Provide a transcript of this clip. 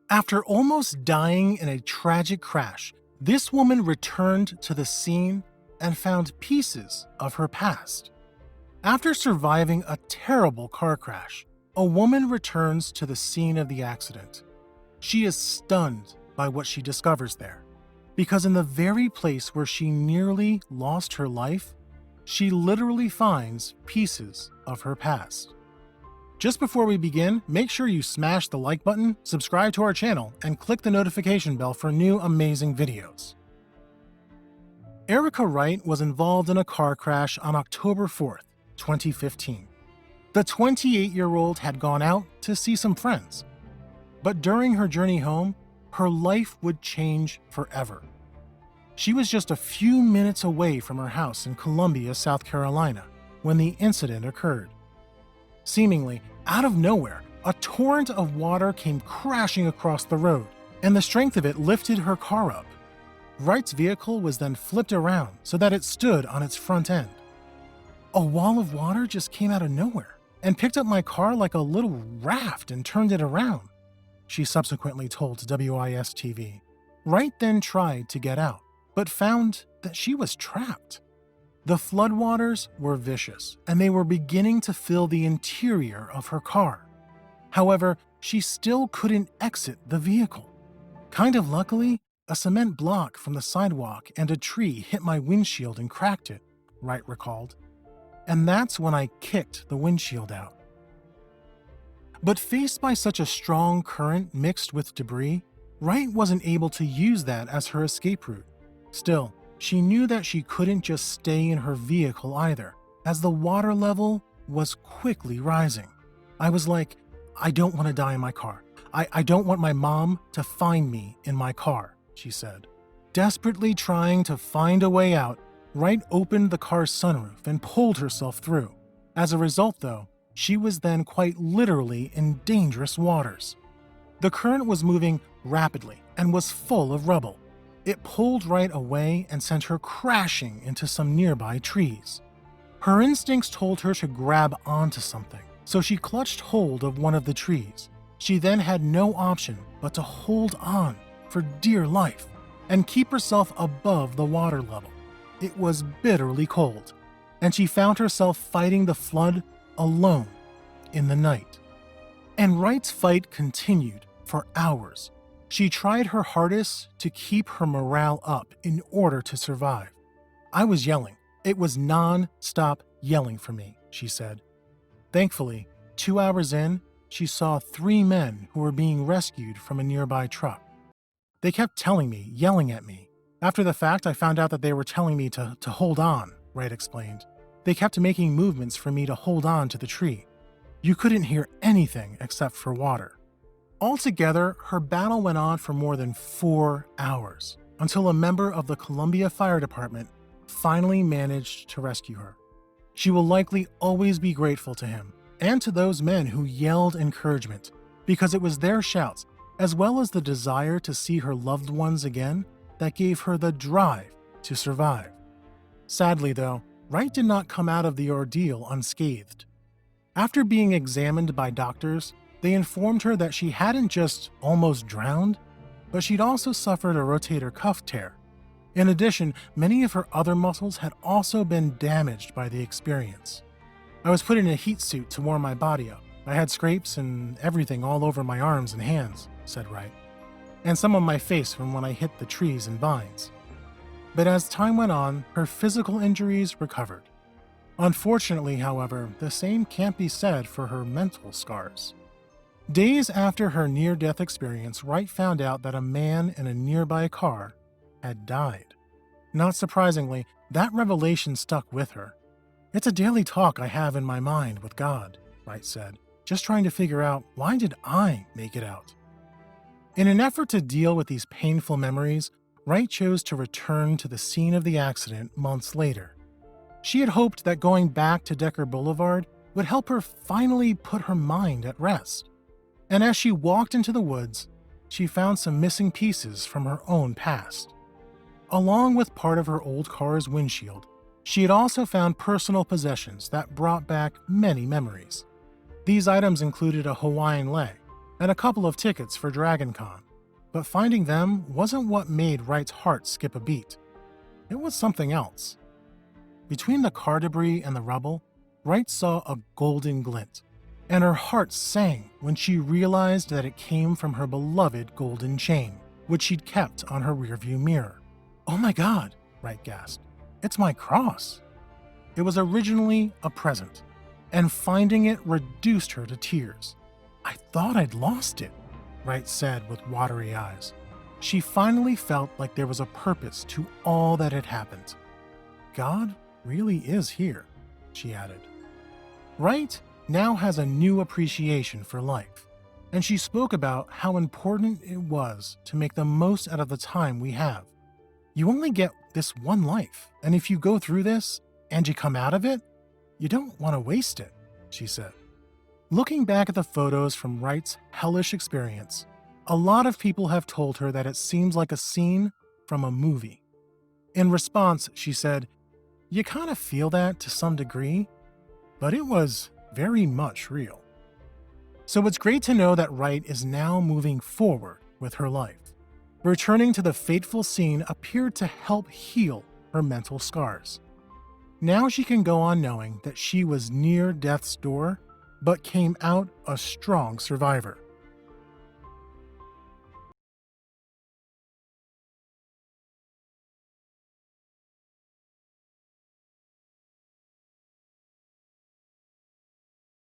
After almost dying in a tragic crash, this woman returned to the scene and found pieces of her past. After surviving a terrible car crash, a woman returns to the scene of the accident. She is stunned by what she discovers there, because in the very place where she nearly lost her life, she literally finds pieces of her past. Just before we begin, make sure you smash the like button, subscribe to our channel, and click the notification bell for new amazing videos. Erica Wright was involved in a car crash on October 4th, 2015. The 28-year-old had gone out to see some friends, but during her journey home, her life would change forever. She was just a few minutes away from her house in Columbia, South Carolina, when the incident occurred. Seemingly out of nowhere, a torrent of water came crashing across the road, and the strength of it lifted her car up. Wright's vehicle was then flipped around so that it stood on its front end. A wall of water just came out of nowhere and picked up my car like a little raft and turned it around, she subsequently told WIS-TV. Wright then tried to get out, but found that she was trapped. The floodwaters were vicious, and they were beginning to fill the interior of her car. However, she still couldn't exit the vehicle. Kind of luckily, a cement block from the sidewalk and a tree hit my windshield and cracked it, Wright recalled. And that's when I kicked the windshield out. But faced by such a strong current mixed with debris, Wright wasn't able to use that as her escape route. Still, she knew that she couldn't just stay in her vehicle either, as the water level was quickly rising. I was like, I don't want to die in my car. I don't want my mom to find me in my car, she said. Desperately trying to find a way out, Wright opened the car's sunroof and pulled herself through. As a result, though, she was then quite literally in dangerous waters. The current was moving rapidly and was full of rubble. It pulled Wright away and sent her crashing into some nearby trees. Her instincts told her to grab onto something, so she clutched hold of one of the trees. She then had no option but to hold on for dear life and keep herself above the water level. It was bitterly cold, and she found herself fighting the flood alone in the night. And Wright's fight continued for hours. She tried her hardest to keep her morale up in order to survive. I was yelling. It was non-stop yelling for me, she said. Thankfully, 2 hours in, she saw 3 men who were being rescued from a nearby truck. They kept telling me, yelling at me. After the fact, I found out that they were telling me to hold on, Wright explained. They kept making movements for me to hold on to the tree. You couldn't hear anything except for water. Altogether, her battle went on for more than 4 hours, until a member of the Columbia Fire Department finally managed to rescue her. She will likely always be grateful to him and to those men who yelled encouragement, because it was their shouts, as well as the desire to see her loved ones again, that gave her the drive to survive. Sadly, though, Wright did not come out of the ordeal unscathed. After being examined by doctors, they informed her that she hadn't just almost drowned, but she'd also suffered a rotator cuff tear. In addition, many of her other muscles had also been damaged by the experience. I was put in a heat suit to warm my body up. I had scrapes and everything all over my arms and hands, said Wright, and some on my face from when I hit the trees and vines. But as time went on, her physical injuries recovered. Unfortunately, however, the same can't be said for her mental scars. Days after her near-death experience, Wright found out that a man in a nearby car had died. Not surprisingly, that revelation stuck with her. It's a daily talk I have in my mind with God, Wright said, just trying to figure out, why did I make it out? In an effort to deal with these painful memories, Wright chose to return to the scene of the accident months later. She had hoped that going back to Decker Boulevard would help her finally put her mind at rest. And as she walked into the woods, she found some missing pieces from her own past. Along with part of her old car's windshield, she had also found personal possessions that brought back many memories. These items included a Hawaiian leg, and a couple of tickets for DragonCon. But finding them wasn't what made Wright's heart skip a beat. It was something else. Between the car debris and the rubble, Wright saw a golden glint, and her heart sang when she realized that it came from her beloved golden chain, which she'd kept on her rearview mirror. "Oh my God," Wright gasped. "It's my cross." It was originally a present, and finding it reduced her to tears. "I thought I'd lost it," Wright said with watery eyes. She finally felt like there was a purpose to all that had happened. "God really is here," she added. Wright now has a new appreciation for life, and she spoke about how important it was to make the most out of the time we have. You only get this one life, and if you go through this and you come out of it, you don't want to waste it, she said. Looking back at the photos from Wright's hellish experience, a lot of people have told her that it seems like a scene from a movie. In response, she said, "You kind of feel that to some degree, but it was very much real." So it's great to know that Wright is now moving forward with her life. Returning to the fateful scene appeared to help heal her mental scars. Now she can go on knowing that she was near death's door, but came out a strong survivor.